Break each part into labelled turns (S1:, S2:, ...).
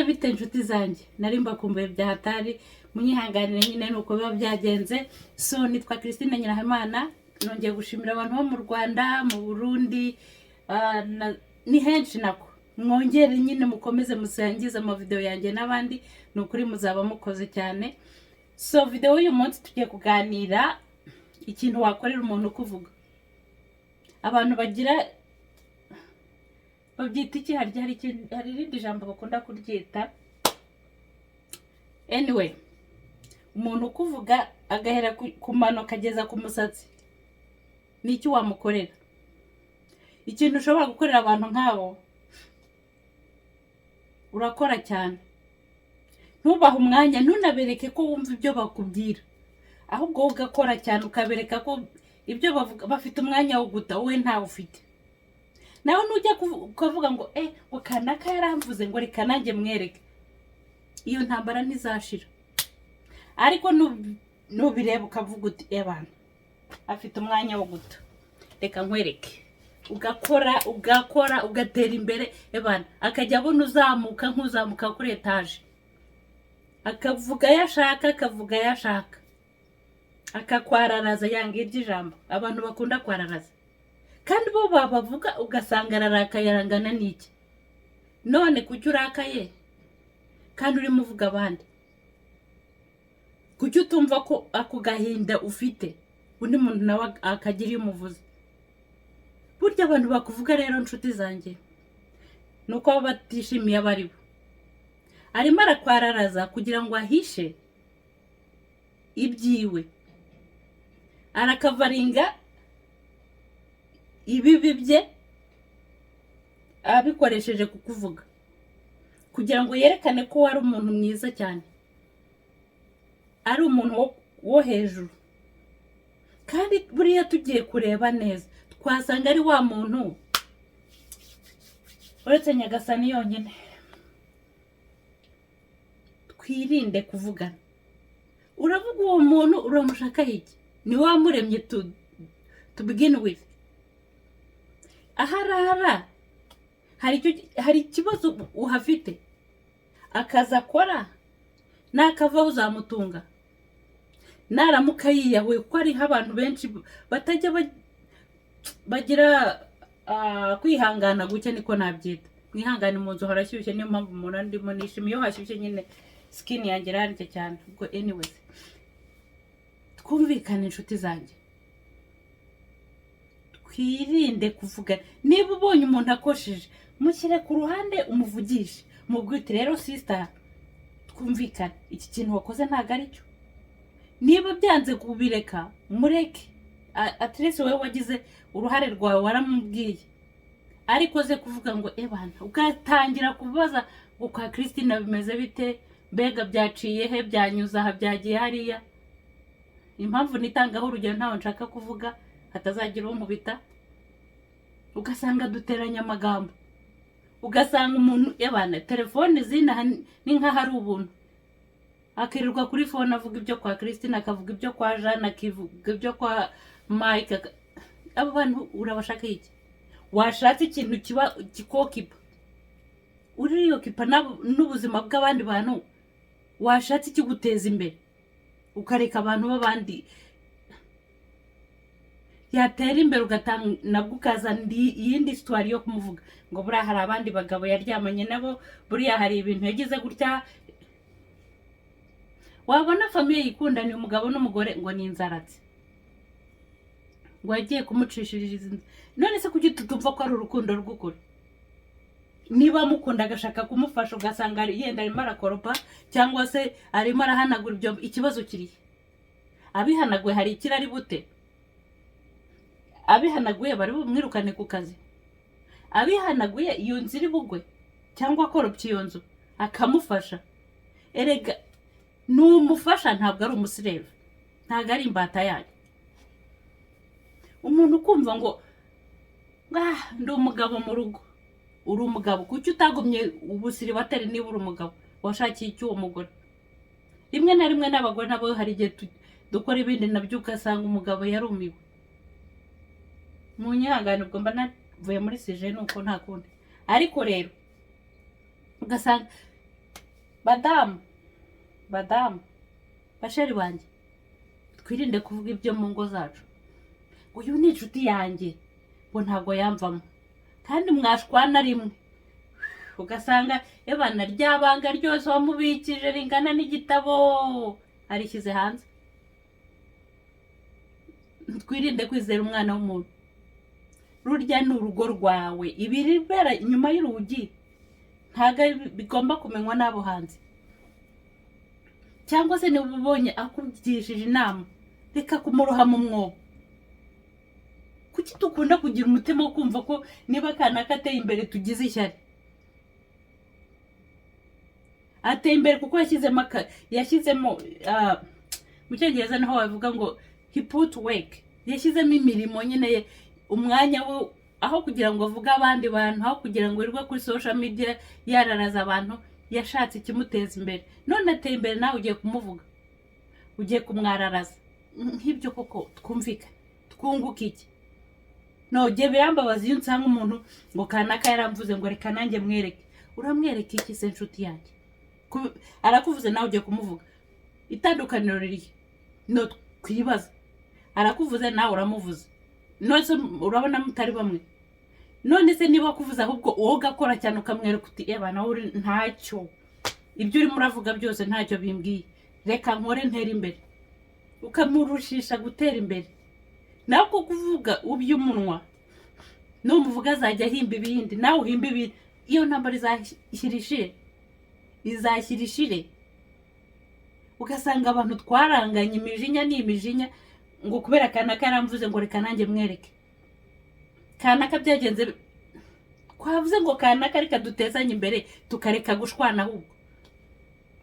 S1: bite inshuti zanjye nari mbakumbuye bya hatari munyihanganire nyine nuko biba byagenze. So nitwa Christine Nyirahamana, nongeye gushimira abantu bo mu Rwanda, mu Burundi, ni henshi nako. Mwongere nyine mukomeze musangize ama video yanjye n'abandi, nukuri muzaba mukoze cyane. So video uyu munsi tugiye kuganira ikintu wakorera umuntu kuvuga. Abantu bagira babyita iki, hari irindi jambo bakunda kuryita. Anyway, umuntu kuvuga agahera ku mano kageza ku musatsi, ni iki wamukorera? Ikintu ushobora gukorera abantu nk'abo, urakora cyane. Ntubahe umwanya, ntunabereke ko wumva ibyo bakubwira, ahubwo ugakora cyane ukabereka ko ibyo bavuga bafite umwanya wo guta, wowe ntawe ufite. Nawe nujya kuvuga ngo ngo kanaka yaramvuze ngo reka nanjye mwereke, iyo ntambara ntizashira. Ariko nubireba ukavuga uti abantu afite umwanya wo guta, reka nkwereke. Ugakora ugatera imbere, abantu akajya abona uzamuka nk'uzamuka kuri etaje, akavuga yashaka akakwararaza, yanga iry'ijambo. Abantu bakunda kwararaza kandi bo babavuga ugasanga ararakaye, arangana n'iki. None kuki urakaye kandi urimo uvuga abandi? Kuki utumva ko ako gahinda ufite undi muntu nawe akagira iyo umuvuze? Burya abantu bakuvuga rero nshuti zanjye nuko baba batishimiye abaribo. Arimo arakwararaza kugira ngo ahishe ibyiwe, arakavaringa ibibi bye abikoresheje kukuvuga, kugira ngo yerekane ko wari umuntu mwiza cyane, ari umuntu wo hejuru. Kandi buriya tugiye kureba neza twasanga ari wa muntu uretse Nyagasani yonyine. Twirinde kuvugana. Uravuga uwo muntu uramushaka iki? Ni wamuremye to begin with. Aharara hari ikibazo uhafite, akaza akora nakavaho uzamutunga. Naramuka yiyahuye, kuko ari abantu benshi batajya bagira kwihangana guke, niko nabyita. Mwihangane mu nzu harashyushye, niyo mpamvu umuntu ndimo nishimiye. Iyo hashyushye nyine skin yanjye irarya cyane. Ubwo anyways, twumvikane inshuti zanjye, twirinde kuvugana. Niba ubonye umuntu akosheje, mushyire ku ruhande umuvugishe, mubwite rero sister, twumvikane, iki kintu wakoze ntago ari cyo. Niba byanze kubireka, mureke. At least wowe wagize uruhare rwawe, waramubwiye. Ariko ze kuvuga ngo bana, ugatangira kubaza ngo kwa Christine bimeze bite, mbega byaciye he, byanyuza aha, byagiye hariya. Impamvu nitangaho urugero ntawe nshaka kuvuga hatazagira umubita. Ugasanga duteranya amagambo, ugasanga umuntu bana telefone zina ni nka hari ubuntu, akirirwa kuri phone avuga ibyo kwa Christine, akavuga ibyo kwa Jean, akivuga ibyo kwa Mike. Abo bantu urabashaka iki? Washatse ikintu kiba kikokipa, uriyo kipa n'ubuzima bw'abandi bantu. Washatse ikiguteza imbere, ukareka abantu b'abandi yatera imbere, ugatanga nabwo ukazana iyindi histoire yo kumuvuga ngo buriya hari abandi bagabo yaryamanye nabo, buriya hari ibintu yagize gutya. Wabona famiye yikundaniye umugabo n'umugore ngo ni inzaratsi, ngo yagiye kumucishiriza inda. None se kuki tutumva ko ari urukundo rw'ukuri? Niba mukunda agashaka kumufasha, ugasanga yenda arimo arakoropa cyangwa se arimo arahanagura ibyo, ikibazo kiriye. Abihanaguye hari ikirari bute? Abihanaguye bari bumwirukane ku kazi? Abihanaguye iyo nzu iri bugwe cyangwa akoropye iyo nzu akamufasha? Erega n'umufasha, ntabwo ari umusireve, ntabwo ari imbata yayo. Umuntu kumva ngo ndi umugabo mu rugo. Uri umugabo, kuki utagumye ubusiri batari? Niba uri umugabo washakiye icyo uwo mugore. Rimwe na rimwe n'abagore nabo hari igihe dukora ibindi nabyo ugasanga umugabo yarumiwe. Munyihangane ubwo mba navuye muri sije nuko nta kundi. Ariko rero ugasanga badamu basheri banjye, twirinde kuvuga ibyo mu ngo zacu. Uyu ni inshuti yanjye ngo ntabwo yamvamo, kandi mwashwana rimwe ugasanga ebana ryabanga ryose wamubikije ringana n'igitabo arishyize hanze. Twirinde kwizera umwana w'umuntu. Rurya ni urugo rwawe, ibiribera inyuma y'urugi ntago bigomba kumenywa n'abo hanze. Cyangwa se niba ubonye akugishije inama, reka kumuroha mu mwobo. Kuki dukunda kugira umutima wo kumva ko niba akana kateye imbere tugize ishyari? Ateye imbere kuko yashyizemo mu cyongereza naho bavuga ngo he put work, yashyizemo imirimo nyine ye, umwanya we, aho kugira ngo avuge abandi bantu, aho kugira ngo yirirwe kuri social media yararaza abantu, yashatse ikimuteza imbere. None ateye imbere, nawe ugiye kumuvuga, ugiye kumwararaza. Nk'ibyo koko twumvika twunguka iki? No, je birambabaza iyo nsanga umuntu ngo kanaka yaramvuze ngo reka nanjye mwereke. Uramwereka iki se inshuti yanjye? Arakuvuze nawe ugiye kumuvuga. Itandukaniro riri no kwibaza. Arakuvuze nawe uramuvuze. Nose urabona mutari bamwe. None se niba kuvuza ahubwo wowe gakora cyane ukamwereka uti ebana uri ntacyo, ibyo uri muravuga byose ntacyo bimbwiye, reka nkore ntera imbere, ukamurushisha gutera imbere. Nawe ko kuvuga uby'umunwa n'umuvuga azajya ahimba ibindi, nawe uhimba ibindi. Iyo ntambara izashyirishire ugasanga abantu twaranganye imijinya n'imijinya ngo kubera kanaka yaramvuze ngo reka nanjye mwereke. Kanaka byagenze kwavuze ngo kanaka reka dutezanye imbere tukareka gushwana ahubwo.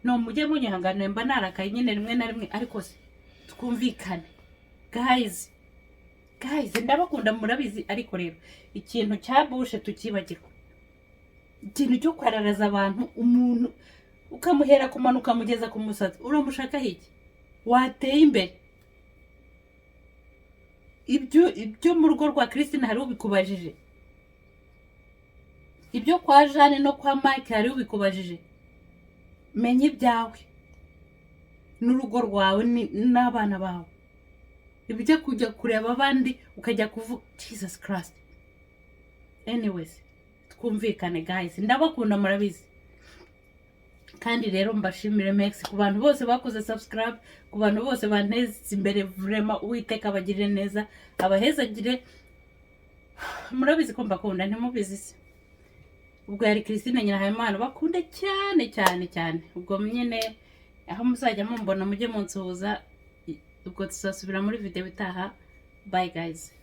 S1: No, mujye munyihanganira mba narakaye nyine rimwe na rimwe, ariko se twumvikane guys, ndabakunda murabizi. Ariko rero ikintu cya bushe tukibagirwa, ikintu cyo kwararaza abantu, umuntu ukamuhera kumanuka mugeza ku musatsi, uramushaka hiki? Wateye imbere. Ibyo mu rugo rwa Christine hari ubikubajije, ibyo kwa Jane no kwa Mike hari ubikubajije. Menye ibyawe n'urugo rwawe n'abana bawe, ibyo kujya kureba abandi ukajya kuvuga Jesus Christ. Anyways, twumvikane guys, ndabakunda murabizi. Kandi rero mbashimire Max ku bantu bose bakoze subscribe, ku bantu bose banteze imbere, vraiment Uwiteka abagirire neza, abahezagire. Murabizi ko mbakunda, ntimubizi se. Ubwo yari Christine Nyirahayimana, bakunde cyane cyane cyane. Ubwo nyine aho muzajya mumbona mujye munsuhuza. Ubwo tuzasubira muri video itaha. Bye guys.